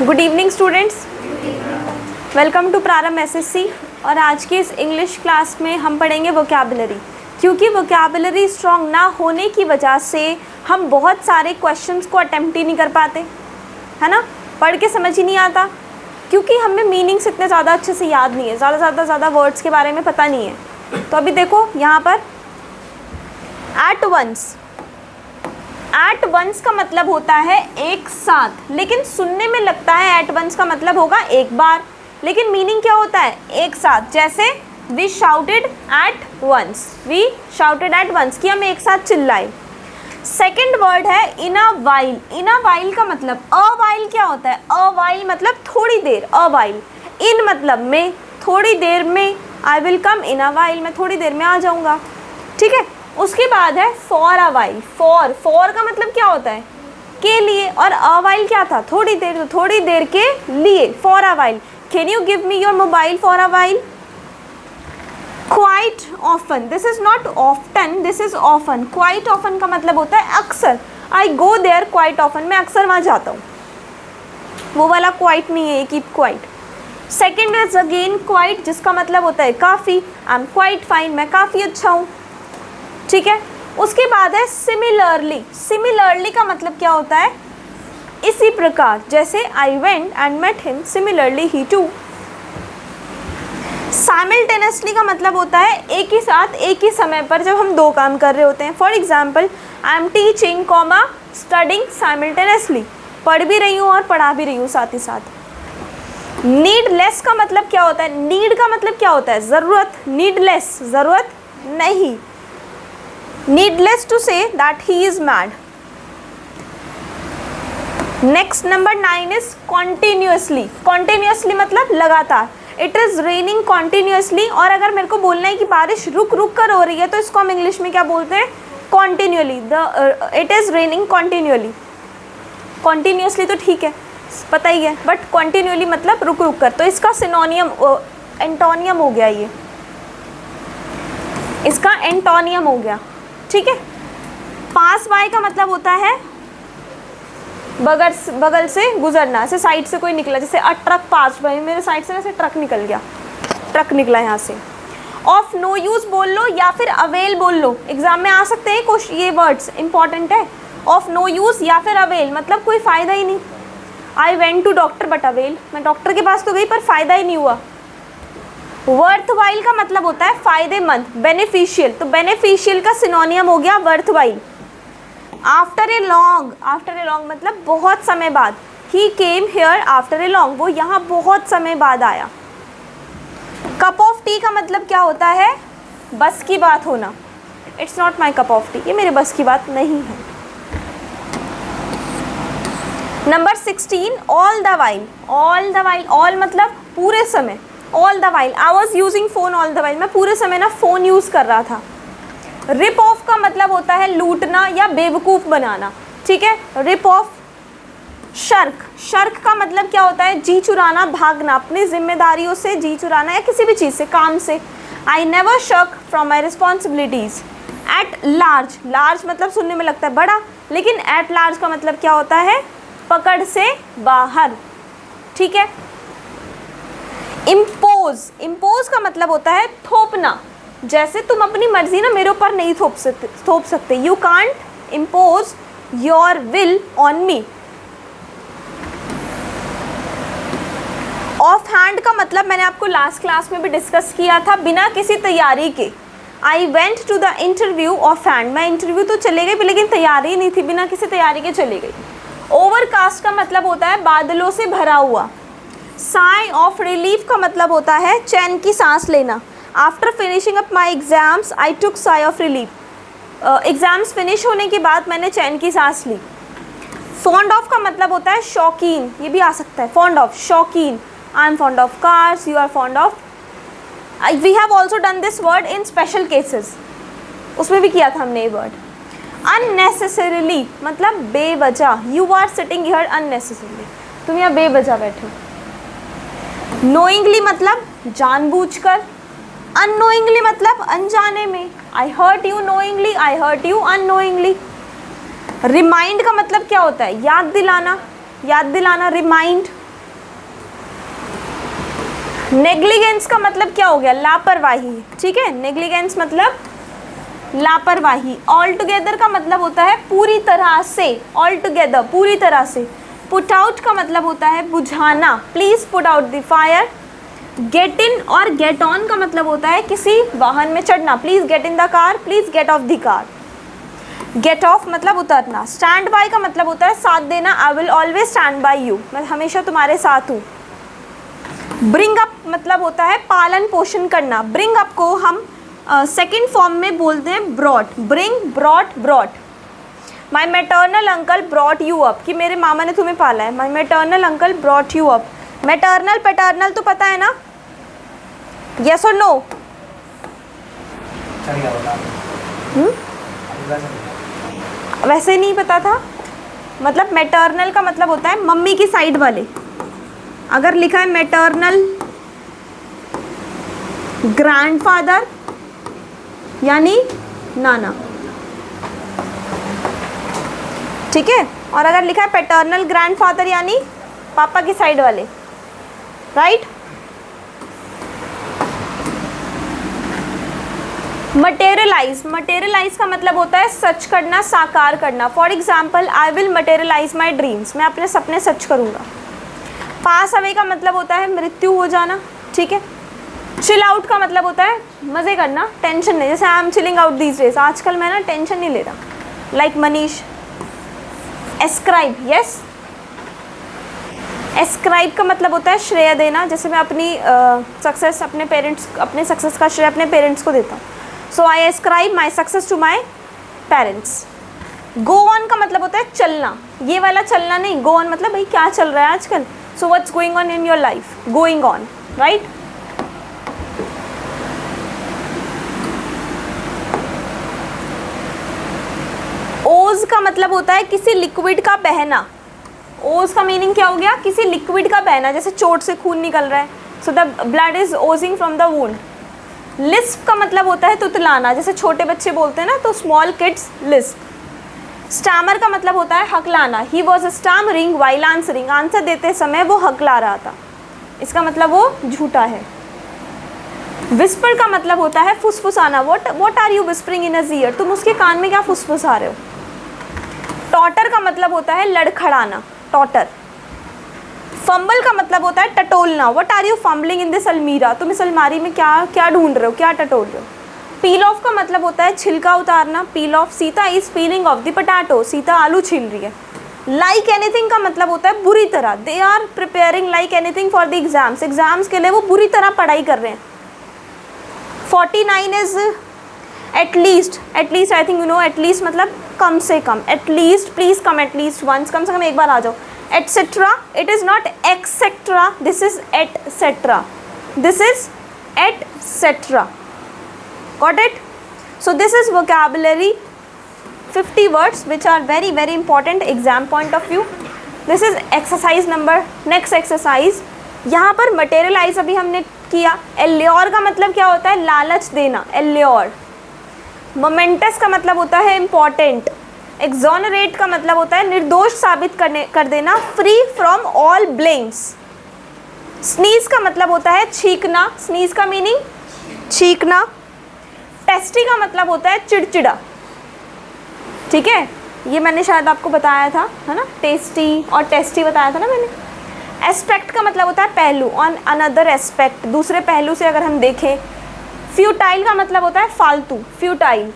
Good evening students, welcome to Prarambh SSC. और आज की इस इंग्लिश क्लास में हम पढ़ेंगे वोकैबुलरी, क्योंकि वोकैबुलरी स्ट्रॉन्ग ना होने की वजह से हम बहुत सारे क्वेश्चंस को अटेम्प्ट ही नहीं कर पाते, है ना। पढ़ के समझ ही नहीं आता, क्योंकि हमें मीनिंग्स इतने ज़्यादा अच्छे से याद नहीं है, ज़्यादा वर्ड्स के बारे में पता नहीं है। तो अभी देखो यहाँ पर एट वंस का मतलब होता है एक साथ, लेकिन सुनने में लगता है एट वंस का मतलब होगा एक बार, लेकिन मीनिंग क्या होता है एक साथ। जैसे वी शाउटेड एट वंस कि हम एक साथ चिल्लाए। सेकंड वर्ड है इन a while. In a while का मतलब अ वाइल क्या होता है, अ वाइल मतलब थोड़ी देर, अ वाइल। इन मतलब में, थोड़ी देर में। I will come in a while, मैं थोड़ी देर में आ जाऊँगा, ठीक है। उसके बाद है फॉर अ वाइल। फॉर का मतलब क्या होता है के लिए, और अ वाइल क्या था थोड़ी देर, तो थोड़ी देर के लिए for a while. Can you give me your mobile for a while. Quite often, this is not often, this is often. Quite often का मतलब होता है अक्सर। आई गो देयर क्वाइट ऑफन, मैं अक्सर वहाँ जाता हूँ। वो वाला क्वाइट नहीं है, keep quiet. Second is again quite, जिसका मतलब होता है काफ़ी। आई एम क्वाइट फाइन, मैं काफ़ी अच्छा हूँ, ठीक है। उसके बाद है सिमिलरली। सिमिलरली का मतलब क्या होता है इसी प्रकार, जैसे I went and met him similarly he too. Simultaneously का मतलब होता है एक ही साथ, एक ही समय पर, जब हम दो काम कर रहे होते हैं। For example I am teaching comma studying simultaneously, पढ़ भी रही हूँ और पढ़ा भी रही हूँ साथ ही साथ। नीडलेस का मतलब क्या होता है, नीड का मतलब क्या होता है ज़रूरत, नीडलेस ज़रूरत नहीं। Needless to say that he is mad. Next number 9 is continuously. Continuously मतलब लगातार। It is raining continuously। और अगर मेरे को बोलना है कि बारिश रुक रुक कर हो रही है, तो इसको हम इंग्लिश में क्या बोलते हैं continually। It is raining continually। Continuously तो ठीक है, पता ही है, बट continually मतलब रुक रुक कर, तो इसका सिनोनियम एंटोनियम हो गया, ये इसका एंटोनियम हो गया, ठीक है। पास बाय का मतलब होता है बगल से गुजरना, ऐसे साइड से कोई निकला, जैसे अ ट्रक पास बाय, मेरे साइड से ऐसे ट्रक निकल गया, ट्रक निकला यहाँ से। ऑफ नो यूज़ बोल लो या फिर अवेल बोल लो, एग्जाम में आ सकते हैं कुछ ये वर्ड्स, इंपॉर्टेंट है। ऑफ नो यूज़ या फिर अवेल मतलब कोई फ़ायदा ही नहीं। I went to doctor but avail, मैं डॉक्टर के पास तो गई पर फ़ायदा ही नहीं हुआ। वर्थवाइल का मतलब होता है फ़ायदेमंद, बेनिफिशियल, तो बेनिफिशियल का सिनोनियम हो गया वर्थवाइल। आफ्टर ए लॉन्ग मतलब बहुत समय बाद। He came here after a long, वो यहाँ बहुत समय बाद आया। कप ऑफ टी का मतलब क्या होता है बस की बात होना। It's not my cup of T, ये मेरे बस की बात नहीं है। Number 16 all the while. All the while, all मतलब पूरे समय, all the while I was using phone all the while, मैं पूरे समय ना फ़ोन यूज़ कर रहा था। रिप ऑफ का मतलब होता है लूटना या बेवकूफ़ बनाना, ठीक है। Rip off. शर्क का मतलब क्या होता है जी चुराना, भागना, अपनी जिम्मेदारियों से जी चुराना या किसी भी चीज़ से, काम से। I never shark from my responsibilities. At large मतलब सुनने में लगता है बड़ा, लेकिन एट लार्ज का मतलब क्या होता है पकड़ से बाहर, ठीक है। इम्पोज का मतलब होता है थोपना, जैसे तुम अपनी मर्जी ना मेरे ऊपर नहीं थोप सकते। You can't impose your will on me. Of hand का मतलब मैंने आपको लास्ट क्लास में भी डिस्कस किया था, बिना किसी तैयारी के। I went to the interview off hand, मैं इंटरव्यू तो चले गई लेकिन तैयारी नहीं थी, बिना किसी तैयारी के चली गई। ओवरकास्ट का मतलब होता है बादलों से भरा हुआ। साई ऑफ रिलीफ का मतलब होता है चैन की सांस लेना। After finishing up my exams I took sigh of relief. Exams finish होने के बाद मैंने चैन की सांस ली। फॉन्ड ऑफ का मतलब होता है शौकीन, ये भी आ सकता है फॉन्ड ऑफ, शौकीन। I am fond of cars, you are fond of. We have also done this word in special cases, उसमें भी किया था हमने ये वर्ड। अननेसेसरीली मतलब बेवजह, you are sitting here unnecessarily, तुम यहाँ बेवजह बैठे हो। नोइंगली मतलब जानबूझकर। अननोइंगली मतलब अनजाने में। I hurt you knowingly, I hurt you unknowingly. Remind का मतलब क्या होता है याद दिलाना, रिमाइंड। नेग्लिजेंस का मतलब क्या हो गया, लापरवाही, ठीक है, नेग्लिजेंस मतलब लापरवाही। ऑल टुगेदर का मतलब होता है पूरी तरह से, ऑल टुगेदर पूरी तरह से। पुट आउट का मतलब होता है बुझाना, please put out the fire. Get in और गेट ऑन का मतलब होता है किसी वाहन में चढ़ना, please get in the car, please get off the car. Get off मतलब उतरना। स्टैंड बाय का मतलब होता है साथ देना, I will always stand by you, मैं हमेशा तुम्हारे साथ हूँ। ब्रिंग अप मतलब होता है पालन पोषण करना। ब्रिंग अप को हम सेकेंड फॉर्म में बोलते हैं brought, bring, brought, brought. My maternal uncle brought you up, कि मेरे मामा ने तुम्हें पाला है, my maternal uncle brought you up. Maternal paternal तो पता है ना, यस और नो? वैसे नहीं पता था, मतलब मैटर्नल का मतलब होता है मम्मी की साइड वाले। अगर लिखा है मैटर्नल ग्रैंडफादर यानी नाना, ठीक है, और अगर लिखा है पैटर्नल ग्रैंडफादर यानी पापा की साइड वाले, राइट। मटेरियलाइज, मटेरियलाइज का मतलब होता है सच करना, साकार करना। For example, I will materialise my dreams, मैं अपने सपने सच करूँगा। पास अवे का मतलब होता है मृत्यु हो जाना, ठीक है। चिल आउट का मतलब होता है मज़े करना, टेंशन नहीं, जैसे I am chilling out these days, आजकल मैं ना टेंशन नहीं ले रहा, like Manish. Ascribe, yes, ascribe का मतलब होता है श्रेय देना, जैसे मैं अपनी सक्सेस अपने पेरेंट्स, अपने सक्सेस का श्रेय अपने पेरेंट्स को देता हूँ। So I ascribe my success to my parents. Go on का मतलब होता है चलना, ये वाला चलना नहीं, गो ऑन मतलब भाई क्या चल रहा है आजकल, so what's going on in your life, going on, right. ओज का मतलब होता है किसी लिक्विड का बहना। ओज का मीनिंग क्या हो गया, किसी लिक्विड का बहना, जैसे चोट से खून निकल रहा है, so the blood is Ojing from the wound. Lisp का मतलब होता है तुतलाना, जैसे छोटे बच्चे बोलते हैं ना, तो स्मॉल किड्स लिस्प। स्टैमर का मतलब होता है हकलाना, he was stammering while answering, answer देते समय वो हकला रहा था, इसका मतलब वो झूठा है। विस्पर का मतलब होता है फुसफुसाना, what are you whispering in his ear, तुम उसके कान में क्या फुसफुसा रहे हो। टॉटर का मतलब होता है लड़खड़ाना, टॉटर। फंबल का मतलब होता है टटोलना, what are you fumbling in this almirah, तुम इस अलमारी में क्या क्या ढूंढ रहे हो, क्या टटोल रहे हो। पील ऑफ का मतलब होता है छिलका उतारना, पील of. Sita is piling of the potato, Sita आलू छील रही है। लाइक एनीथिंग का मतलब होता है बुरी तरह, they are preparing like anything for the exams, exams के लिए वो बुरी तरह पढ़ाई कर रहे हैं। 49 is at least, at least I think you know, at least मतलब कम से कम, at least please come at least once, कम से कम एक बार आ जाओ। Etcetera, it is not excetera, this is etcetera, this is etcetera, got it. So this is vocabulary 50 words which are very very important exam point of view. This is exercise number, next exercise। यहाँ पर materialize अभी हमने किया। allure का मतलब क्या होता है, लालच देना, allure। momentous का मतलब होता है important। exonerate का मतलब होता है निर्दोष साबित कर देना, free from all blames। sneeze का मतलब होता है छींकना, sneeze का मीनिंग छींकना। टेस्टी का मतलब होता है चिड़चिड़ा, ठीक है, ये मैंने शायद आपको बताया था, है ना, टेस्टी और टेस्टी बताया था ना मैंने। एस्पेक्ट का मतलब होता है पहलू, ऑन अनदर एस्पेक्ट, दूसरे पहलू से अगर हम देखें। फ्यूटाइल का मतलब होता है फालतू, फ्यूटाइल।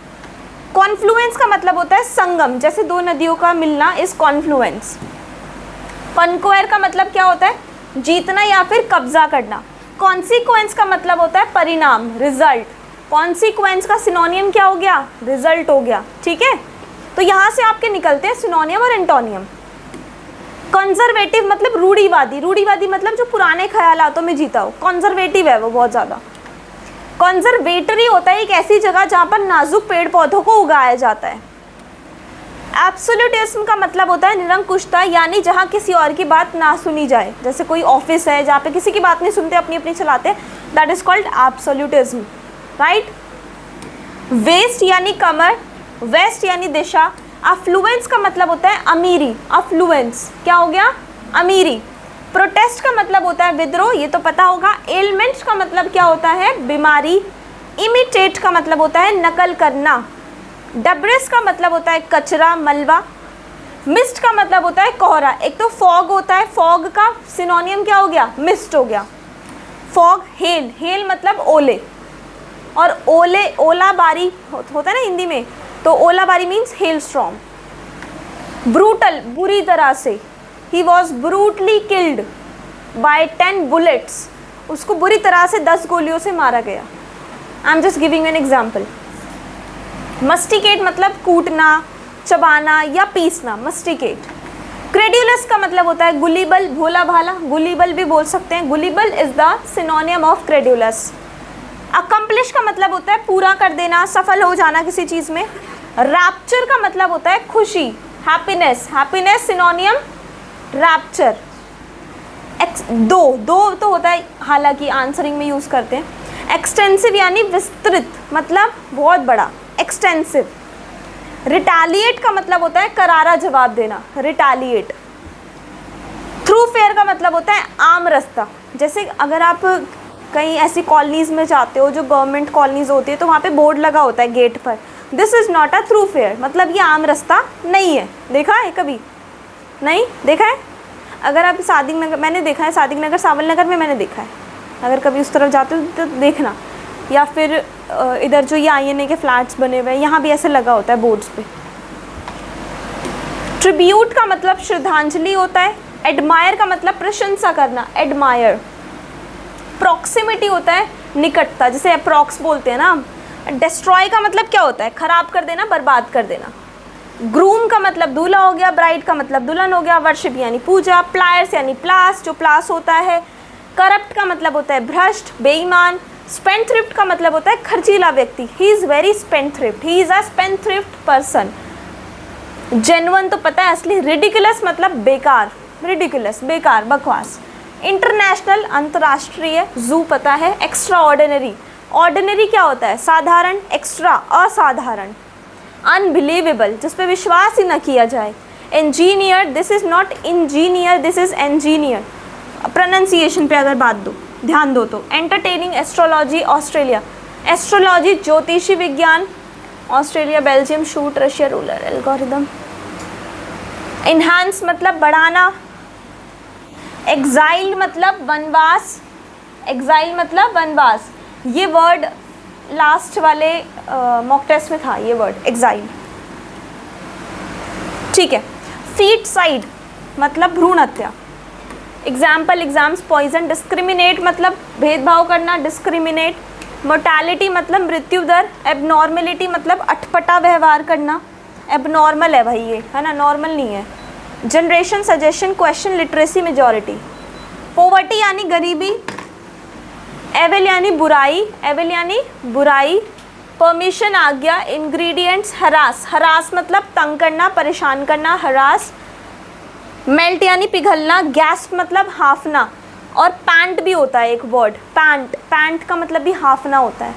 कॉन्फ्लुएंस का मतलब होता है संगम, जैसे दो नदियों का मिलना इस कॉन्फ्लुएंस। कॉन्क्वायर का मतलब क्या होता है, जीतना या फिर कब्जा करना। कॉन्सिक्वेंस का मतलब होता है परिणाम, रिजल्ट। कॉन्सिक्वेंस का सिनोनियम क्या हो गया, रिजल्ट हो गया, ठीक है। तो यहाँ से आपके निकलते हैं सिनोनियम और एंटोनियम। कंजर्वेटिव मतलब रूढ़िवादी, रूढ़िवादी मतलब जो पुराने ख्यालातों में जीता हो, कंजर्वेटिव है वो बहुत ज़्यादा। कंजर्वेटरी होता है एक ऐसी जगह जहाँ पर नाजुक पेड़ पौधों को उगाया जाता है। एब्सोल्यूटिज्म का मतलब होता है निरंकुशता, यानी जहाँ किसी और की बात ना सुनी जाए, जैसे कोई ऑफिस है जहाँ पे किसी की बात नहीं सुनते, अपनी अपनी चलाते, that is called absolutism, right. Waist यानी कमर, वेस्ट यानी दिशा। अफ्लुएंस का मतलब होता है अमीरी, अफ्लुएंस क्या हो गया, अमीरी। प्रोटेस्ट का मतलब होता है विद्रोह, ये तो पता होगा। एलिमेंट्स का मतलब क्या होता है, बीमारी। इमिटेट का मतलब होता है नकल करना। डब्रिस का मतलब होता है कचरा, मलबा। मिस्ट का मतलब होता है कोहरा। एक तो फॉग होता है, फॉग का सिनोनियम क्या हो गया, मिस्ट हो गया। फॉग, हेल, हेल मतलब ओले, और ओले ओला बारी होता है ना हिंदी में, तो ओला बारी मीन्स हेल स्टॉर्म। ब्रूटल, बुरी तरह से। He was brutally killed by 10 bullets, उसको बुरी तरह से 10 गोलियों से मारा गया। I am just giving an example. Masticate मतलब कूटना, चबाना या पीसना, मस्टिकेट। क्रेड्यूलस का मतलब होता है गुलिबल, भोला भाला, गुलिबल भी बोल सकते हैं। Gullible is the synonym of credulous. Accomplish का मतलब होता है पूरा कर देना, सफल हो जाना किसी चीज़ में। रैप्चर का मतलब होता है खुशी, हैप्पीनेस। Happiness सिनोनियम rapture. दो तो होता है, हालांकि आंसरिंग में यूज़ करते हैं। एक्सटेंसिव यानी विस्तृत, मतलब बहुत बड़ा, एक्सटेंसिव। रिटालिएट का मतलब होता है करारा जवाब देना, रिटालिएट। थ्रू फेयर का मतलब होता है आम रास्ता। जैसे अगर आप कहीं ऐसी कॉलोनीज़ में जाते हो जो गवर्नमेंट कॉलोनीज़ होती है, तो वहाँ पे बोर्ड लगा होता है गेट पर, this is not a through fair, मतलब ये आम रास्ता नहीं है। देखा है कभी? नहीं देखा है? अगर आप सादिक नगर, मैंने देखा है, सादिक नगर सावल नगर में मैंने देखा है, अगर कभी उस तरफ जाते हो तो देखना। या फिर इधर जो ये INA के फ्लैट्स बने हुए हैं, यहाँ भी ऐसे लगा होता है बोर्ड्स पे। ट्रिब्यूट का मतलब श्रद्धांजलि होता है। एडमायर का मतलब प्रशंसा करना, एडमायर। प्रॉक्सिमिटी होता है निकटता, जिसे अप्रॉक्स बोलते हैं ना। डिस्ट्रॉय का मतलब क्या होता है, खराब कर देना, बर्बाद कर देना। ग्रूम का मतलब दूल्हा हो गया, ब्राइड का मतलब दुल्हन हो गया। वर्शिप यानी पूजा। प्लायर्स यानी प्लास, जो प्लास होता है। करप्ट का मतलब होता है भ्रष्ट, बेईमान। स्पेंडथ्रिफ्ट का मतलब होता है खर्चीला व्यक्ति, he is very spendthrift, he is a spendthrift person. Genuine तो पता है असली। रिडिकुलस मतलब बेकार, रिडिकुलस बेकार, बकवास। इंटरनेशनल अंतर्राष्ट्रीय। जू पता है। एक्स्ट्रा ऑर्डिनरी, ऑर्डिनरी क्या होता है, साधारण। एक्स्ट्रा असाधारण। अनबिलीवेबल, जिस पे विश्वास ही न किया जाए। Engineer, this is not engineer, this is engineer. Pronunciation पे अगर बात दो ध्यान दो तो। Entertaining, astrology Australia. एस्ट्रोलॉजी ज्योतिषी विज्ञान Australia. Belgium shoot, Russia ruler algorithm. Enhance मतलब बढ़ाना। एग्जाइल मतलब वनवास, एग्जाइल मतलब वनवास। ये वर्ड लास्ट वाले मॉक टेस्ट में था, ये वर्ड एग्जाइल। ठीक है। फीट साइड मतलब भ्रूण हत्या। Example, exams, poison. डिस्क्रिमिनेट मतलब भेदभाव करना, डिस्क्रिमिनेट। मोर्टालिटी मतलब मृत्यु दर। एबनॉर्मेलिटी मतलब अटपटा व्यवहार करना, एबनॉर्मल है भाई ये, है ना, नॉर्मल नहीं है। Generation, suggestion, question, literacy, majority. Poverty यानी गरीबी। एविल यानी बुराई, एविल यानी बुराई। परमिशन आज्ञा। इंग्रेडिएंट्स, हरास, हरास मतलब तंग करना, परेशान करना, हरास। मेल्ट यानी पिघलना। गैस्प मतलब हाफना। और पैंट भी होता है एक वर्ड, पैंट, पैंट का मतलब भी हाफना होता है,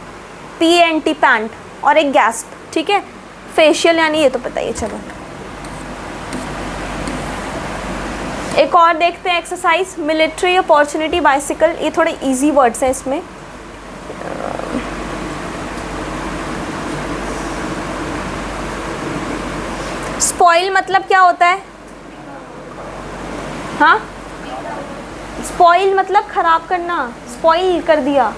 PANT पैंट। और एक गैस्प, ठीक है। फेशियल यानी ये तो पता ही है, चलो एक और देखते हैं एक्सरसाइज। मिलिट्री, अपॉर्चुनिटी, बाइसिकल, ये थोड़े इजी वर्ड्स हैं इसमें। स्पॉइल मतलब क्या होता है, हाँ, स्पॉइल मतलब खराब करना, स्पॉइल कर दिया।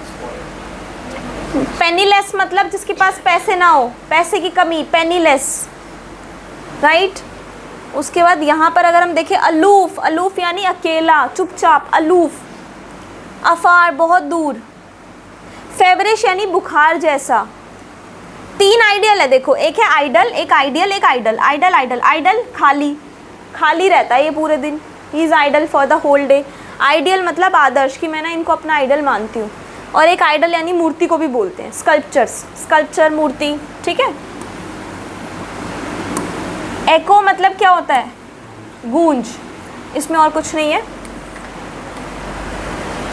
पेनीलेस मतलब जिसके पास पैसे ना हो, पैसे की कमी, पेनीलेस, राइट। उसके बाद यहाँ पर अगर हम देखें अलूफ, अलूफ यानी अकेला, चुपचाप, अलूफ। अफार बहुत दूर। फेवरिश यानी बुखार जैसा। 3 आइडियल है देखो, एक है आइडल, एक आइडियल, एक आइडल। आइडल, आइडल, आइडल खाली, खाली रहता है ये पूरे दिन, he is idle for the whole day. Ideal मतलब आदर्श, कि मैं ना इनको अपना आइडल मानती हूँ। और एक आइडल यानी मूर्ति को भी बोलते हैं, स्कल्पचर्स, स्कल्पचर, मूर्ति, ठीक है। एको मतलब क्या होता है, गूंज, इसमें और कुछ नहीं है।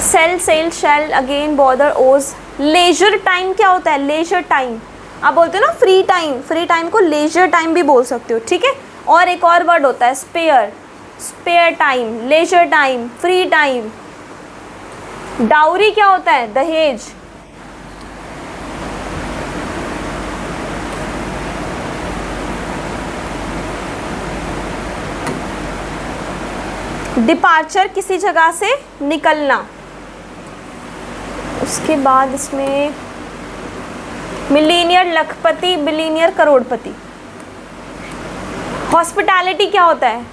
Sale, sale, shell, again, border, ooze. Leisure time क्या होता है, लेजर टाइम, आप बोलते हो ना फ्री टाइम, फ्री टाइम को लेजर टाइम भी बोल सकते हो, ठीक है। और एक और वर्ड होता है spare, spare time, leisure time, free time. Dowry क्या होता है? दहेज। डिपार्चर, किसी जगह से निकलना। उसके बाद इसमें मिलीनियर, लखपति, बिलीनियर, करोड़पति। हॉस्पिटैलिटी क्या होता है?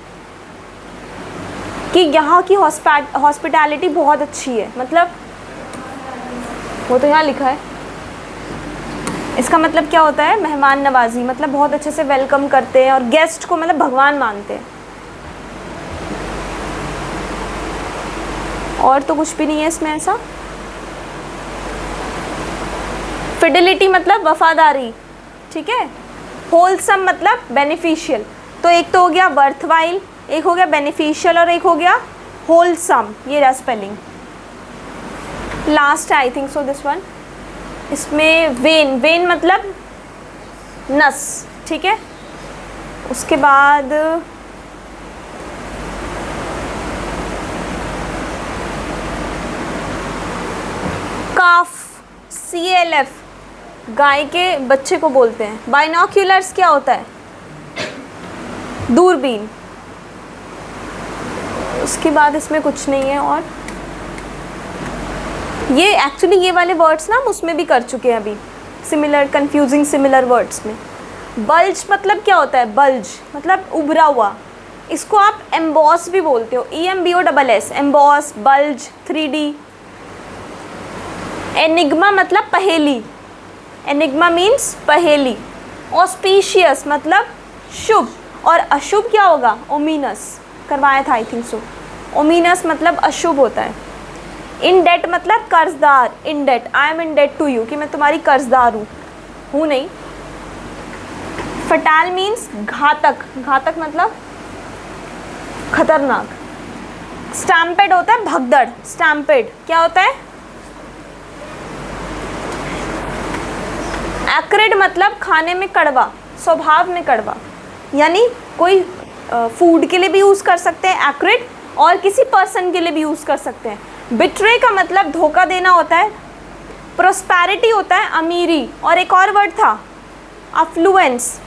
कि यहाँ की हॉस्पिटैलिटी बहुत अच्छी है, मतलब वो तो यहाँ लिखा है। इसका मतलब क्या होता है? मेहमान नवाजी, मतलब बहुत अच्छे से वेलकम करते हैं और गेस्ट को मतलब भगवान मानते हैं। और तो कुछ भी नहीं है इसमें ऐसा। फिडिलिटी मतलब वफादारी, ठीक है। होलसम मतलब बेनिफिशियल। तो एक तो हो गया वर्थवाइल, एक हो गया बेनिफिशियल और एक हो गया होलसम। ये रहा spelling. Last I think so this one. इसमें वेन, वेन मतलब नस, ठीक है। उसके बाद काफ, CLF, गाय के बच्चे को बोलते हैं। बाइनोक्यूलर्स क्या होता है? दूरबीन। उसके बाद इसमें कुछ नहीं है। और ये एक्चुअली ये वाले वर्ड्स ना हम उसमें भी कर चुके हैं अभी, सिमिलर कंफ्यूजिंग सिमिलर वर्ड्स में। बल्ज मतलब क्या होता है? बल्ज मतलब उभरा हुआ। इसको आप एम्बॉस भी बोलते हो, EMBOSS, emboss, bulge, 3D। Enigma मतलब पहेली, एनिग्मा मीन्स पहेली। ऑस्पिशियस मतलब शुभ, और अशुभ क्या होगा? ओमिनस। करवाया था आई थिंक सो। ओमिनस मतलब अशुभ होता है। इन डेट मतलब कर्जदार, in debt, I am in debt to you, कि मैं तुम्हारी कर्जदार हूँ नहीं। फटाल मीन्स घातक, घातक मतलब खतरनाक। स्टैम्पेड होता है भगदड़, स्टैम्पेड क्या होता है? एक्रिड मतलब खाने में कड़वा, स्वभाव में कड़वा। यानी कोई फूड के लिए भी यूज़ कर सकते हैं एक्रिड, और किसी पर्सन के लिए भी यूज़ कर सकते हैं। बिट्रे का मतलब धोखा देना होता है। प्रोस्पैरिटी होता है अमीरी, और एक और वर्ड था अफ्लुएंस।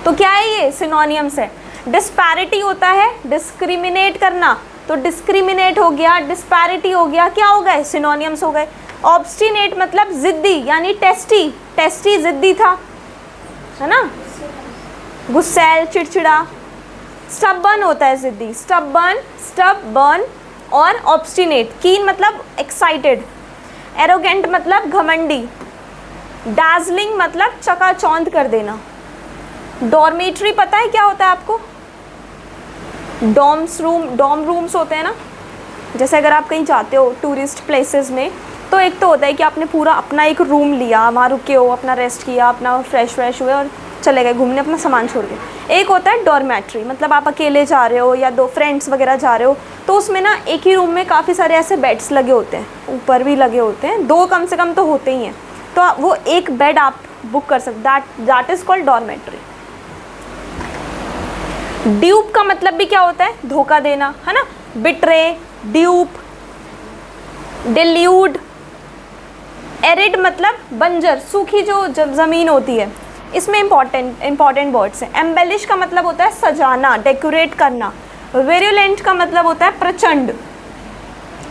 तो क्या है ये? सिनोनिम्स है। डिस्पैरिटी होता है डिस्क्रिमिनेट करना, तो डिस्क्रिमिनेट हो गया, डिस्पैरिटी हो गया, क्या हो गए? सिनोनिम्स हो गए। ऑब्स्टिनेट मतलब जिद्दी, यानी टेस्टी, टेस्टी जिद्दी था, है ना। गुस्सैल, चिड़चिड़ा। स्टबर्न होता है जिद्दी, स्टबर्न, स्टबर्न। और ऑब्स्टिनेट, कीन मतलब एक्साइटेड। एरोगेंट मतलब घमंडी। डार्जलिंग मतलब चकाचौंध कर देना। डॉर्मेट्री पता है क्या होता है आपको? डॉम रूम्स होते हैं ना। जैसे अगर आप कहीं जाते हो टूरिस्ट प्लेसेस में, तो एक तो होता है कि आपने पूरा अपना एक रूम लिया, वहाँ रुके हो, अपना रेस्ट किया, अपना फ्रेश हुए और चले गए घूमने अपना सामान छोड़ के। एक होता है डॉर्मेट्री, मतलब आप अकेले जा रहे हो या दो फ्रेंड्स वगैरह जा रहे हो, तो उसमें ना एक ही रूम में काफ़ी सारे ऐसे बेड्स लगे होते हैं, ऊपर भी लगे होते हैं, 2 कम से कम तो होते ही हैं। तो वो एक बेड आप बुक कर सकते, that is called dormitory. Dupe का मतलब भी क्या होता है? धोखा देना, है ना। Betray, dupe, डिल्यूड। एरिड मतलब बंजर, सूखी जो ज़मीन होती है। इसमें इंपॉर्टेंट वर्ड्स हैं। एम्बेलिश का मतलब होता है सजाना, डेकोरेट करना। वेरुलेंट का मतलब होता है प्रचंड।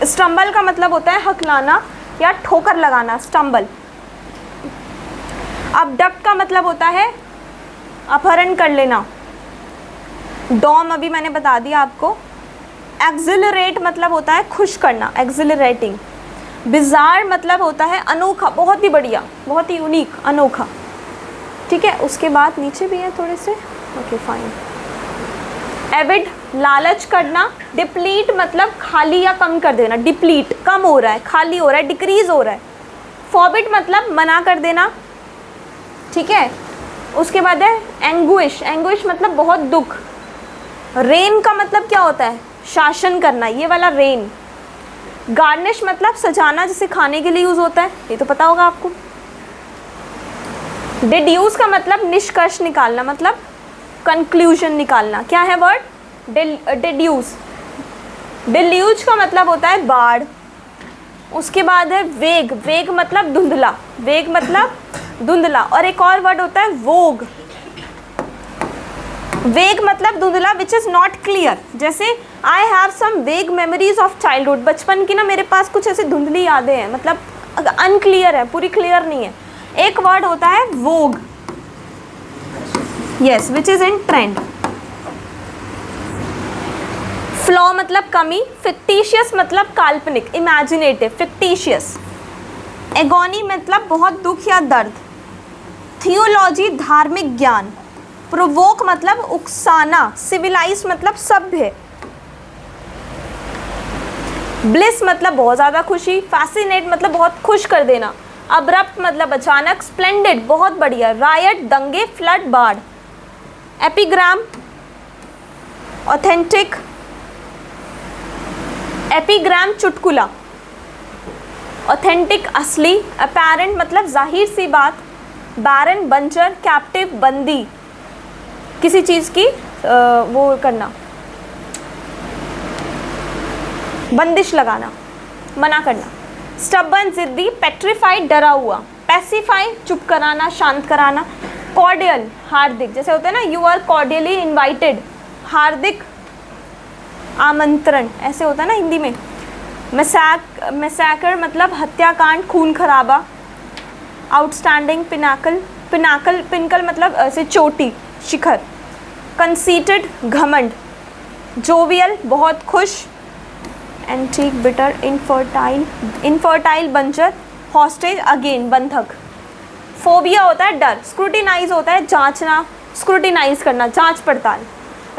स्टम्बल का मतलब होता है हकलाना या ठोकर लगाना, स्टम्बल। अबडक्ट का मतलब होता है अपहरण कर लेना। डॉम अभी मैंने बता दिया आपको। एक्सिलरेट मतलब होता है खुश करना, एक्सिलरेटिंग। बिजार मतलब होता है अनोखा, बहुत ही बढ़िया, बहुत ही यूनिक, अनोखा। ठीक है, उसके बाद नीचे भी है थोड़े से, ओके फाइन। एविड लालच करना। डिप्लीट मतलब खाली या कम कर देना, डिप्लीट कम हो रहा है, खाली हो रहा है, डिक्रीज हो रहा है। फॉरबिड मतलब मना कर देना, ठीक है। उसके बाद है एंग्विश, एंग्विश मतलब बहुत दुख। रेन का मतलब क्या होता है? शासन करना, ये वाला रेन। गार्निश मतलब सजाना, जिसे खाने के लिए यूज़ होता है, ये तो पता होगा आपको। डिड्यूस का मतलब निष्कर्ष निकालना, मतलब कंक्लूजन निकालना। क्या है वर्ड? डिड्यूस, डिल्यूज का मतलब होता है बाढ़। उसके बाद है वेग, वेग मतलब धुंधला, वेग मतलब धुंधला। और एक और वर्ड होता है वोग, वेग मतलब धुंधला विच इज़ नॉट क्लियर। जैसे आई हैव सम वेग मेमोरीज ऑफ चाइल्डहुड, बचपन की ना मेरे पास कुछ ऐसे धुंधली यादें हैं, मतलब अनक्लियर है, पूरी क्लियर नहीं है। एक वर्ड होता है vogue, yes, which is in trend. Flaw मतलब कमी, फिक्टिशियस मतलब काल्पनिक, इमेजिनेटिव, फिक्टिशियस। एगोनी मतलब बहुत दुख या दर्द। थियोलॉजी धार्मिक ज्ञान। प्रोवोक मतलब उकसाना, सिविलाइज मतलब सभ्य। ब्लिस मतलब बहुत ज़्यादा खुशी, फैसिनेट मतलब बहुत खुश कर देना। अब्रप्ट मतलब अचानक, स्प्लेंडेड बहुत बढ़िया, रायट दंगे, फ्लड बाढ़। एपिग्राम ऑथेंटिक, एपिग्राम चुटकुला, ऑथेंटिक असली। अपैरेंट मतलब जाहिर सी बात। बैरन बंजर, कैप्टिव बंदी, किसी चीज़ की वो करना, बंदिश लगाना, मना करना। स्टबर्न जिद्दी, पेट्रीफाइड डरा हुआ। पैसिफाई चुप कराना, शांत कराना। कॉर्डियल हार्दिक, जैसे होता है ना यू आर कॉर्डियली इनवाइटेड, हार्दिक आमंत्रण ऐसे होता है ना हिंदी में। मैसैकर मतलब हत्याकांड, खून खराबा। आउटस्टैंडिंग, पिनाकल, पिनाकल पिनकल मतलब ऐसे चोटी, शिखर। कंसीटेड घमंड। जोवियल बहुत खुश। एंटीक बिटर, इनफर्टाइल, इनफर्टाइल बंजर। हॉस्टेज अगेन बंधक। फोबिया होता है डर। स्क्रूटिनाइज होता है जांचना, स्क्रूटिनाइज करना, जांच पड़ताल।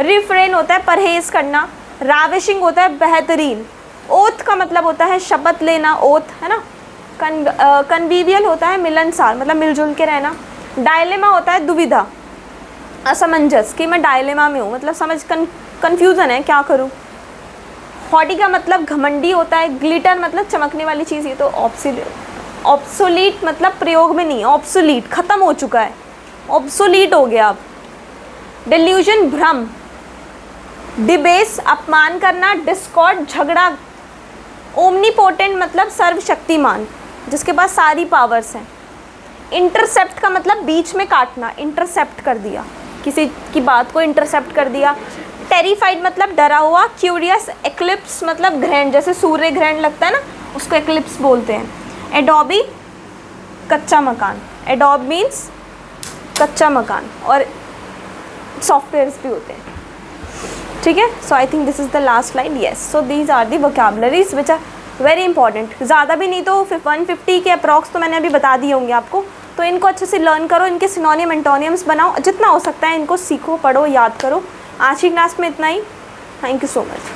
रिफ्रेन होता है परहेज करना। राविशिंग होता है बेहतरीन। ओथ का मतलब होता है शपथ लेना, ओथ है ना। कन्वीवियल होता है मिलनसार, मतलब मिलजुल के रहना। डायलेमा होता है दुविधा, असमंजस कि मैं डायलेमा में हूँ, मतलब समझ कन्फ्यूज़न है क्या करूँ। हॉडी का मतलब घमंडी होता है। ग्लिटर मतलब चमकने वाली चीज़, ये तो ऑब्सोलीट मतलब प्रयोग में नहीं है, ऑब्सोलीट ख़त्म हो चुका है, ऑब्सोलीट हो गया अब। डिल्यूजन भ्रम। डिबेस अपमान करना। डिस्कॉर्ड झगड़ा। ओमनीपोटेंट मतलब सर्वशक्तिमान, जिसके पास सारी पावर्स हैं। इंटरसेप्ट का मतलब बीच में काटना, इंटरसेप्ट कर दिया, किसी की बात को इंटरसेप्ट कर दिया। टेरिफाइड मतलब डरा हुआ। क्यूरियस। एक्लिप्स मतलब ग्रहण, जैसे सूर्य ग्रहण लगता है ना, उसको एक्लिप्स बोलते हैं। एडोबी कच्चा मकान, एडोब मीन्स कच्चा मकान, और सॉफ्टवेयर्स भी होते हैं, ठीक है। So I think this is the last line, yes. So these are the vocabularies which are very important. ज़्यादा भी नहीं तो 150 के अप्रॉक्स तो मैंने अभी बता दिए होंगे आपको, तो इनको अच्छे से लर्न करो, इनके सिनोनिम एंटोनियम्स बनाओ, जितना हो सकता है इनको सीखो, पढ़ो, याद करो। आज की क्लास में इतना ही। Thank you so much.